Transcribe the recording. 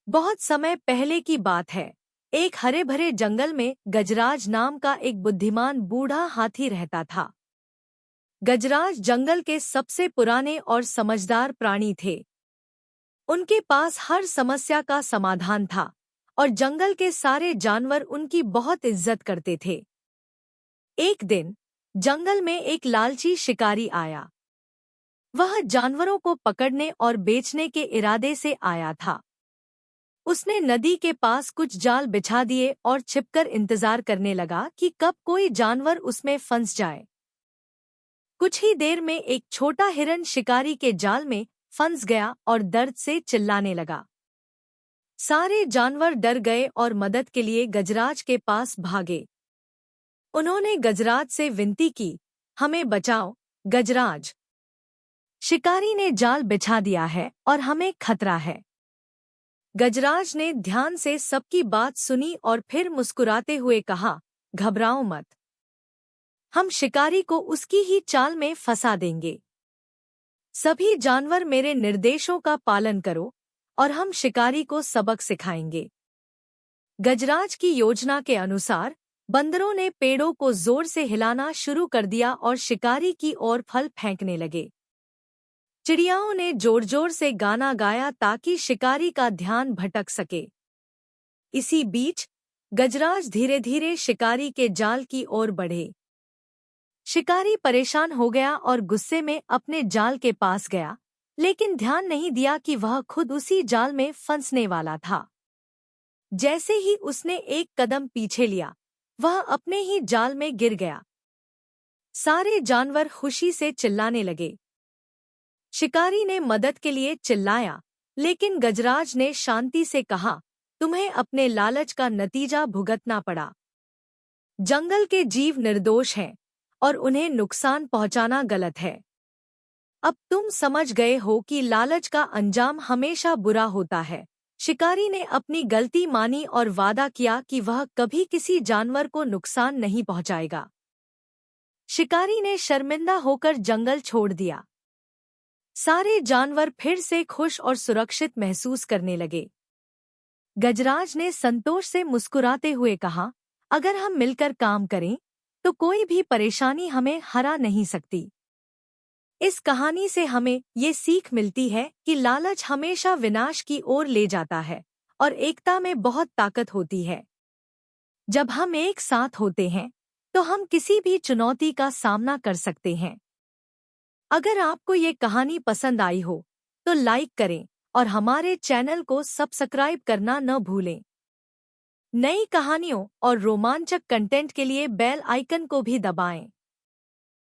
बहुत समय पहले की बात है। एक हरे भरे जंगल में गजराज नाम का एक बुद्धिमान बूढ़ा हाथी रहता था। गजराज जंगल के सबसे पुराने और समझदार प्राणी थे। उनके पास हर समस्या का समाधान था और जंगल के सारे जानवर उनकी बहुत इज्जत करते थे। एक दिन जंगल में एक लालची शिकारी आया। वह जानवरों को पकड़ने और बेचने के इरादे से आया था। उसने नदी के पास कुछ जाल बिछा दिए और छिपकर इंतजार करने लगा कि कब कोई जानवर उसमें फंस जाए। कुछ ही देर में एक छोटा हिरन शिकारी के जाल में फंस गया और दर्द से चिल्लाने लगा। सारे जानवर डर गए और मदद के लिए गजराज के पास भागे। उन्होंने गजराज से विनती की, हमें बचाओ गजराज। शिकारी ने जाल बिछा दिया है और हमें खतरा है। गजराज ने ध्यान से सबकी बात सुनी और फिर मुस्कुराते हुए कहा, घबराओ मत, हम शिकारी को उसकी ही चाल में फंसा देंगे। सभी जानवर मेरे निर्देशों का पालन करो और हम शिकारी को सबक सिखाएंगे। गजराज की योजना के अनुसार बंदरों ने पेड़ों को जोर से हिलाना शुरू कर दिया और शिकारी की ओर फल फेंकने लगे। चिड़ियाओं ने जोर जोर से गाना गाया ताकि शिकारी का ध्यान भटक सके। इसी बीच गजराज धीरे धीरे शिकारी के जाल की ओर बढ़े। शिकारी परेशान हो गया और गुस्से में अपने जाल के पास गया, लेकिन ध्यान नहीं दिया कि वह खुद उसी जाल में फंसने वाला था। जैसे ही उसने एक कदम पीछे लिया, वह अपने ही जाल में गिर गया। सारे जानवर खुशी से चिल्लाने लगे। शिकारी ने मदद के लिए चिल्लाया, लेकिन गजराज ने शांति से कहा, तुम्हें अपने लालच का नतीजा भुगतना पड़ा। जंगल के जीव निर्दोष हैं और उन्हें नुकसान पहुंचाना गलत है। अब तुम समझ गए हो कि लालच का अंजाम हमेशा बुरा होता है। शिकारी ने अपनी गलती मानी और वादा किया कि वह कभी किसी जानवर को नुकसान नहीं पहुंचाएगा। शिकारी ने शर्मिंदा होकर जंगल छोड़ दिया। सारे जानवर फिर से खुश और सुरक्षित महसूस करने लगे। गजराज ने संतोष से मुस्कुराते हुए कहा, अगर हम मिलकर काम करें तो कोई भी परेशानी हमें हरा नहीं सकती। इस कहानी से हमें ये सीख मिलती है कि लालच हमेशा विनाश की ओर ले जाता है और एकता में बहुत ताकत होती है। जब हम एक साथ होते हैं तो हम किसी भी चुनौती का सामना कर सकते हैं। अगर आपको ये कहानी पसंद आई हो तो लाइक करें और हमारे चैनल को सब्सक्राइब करना न भूलें। नई कहानियों और रोमांचक कंटेंट के लिए बेल आइकन को भी दबाएं।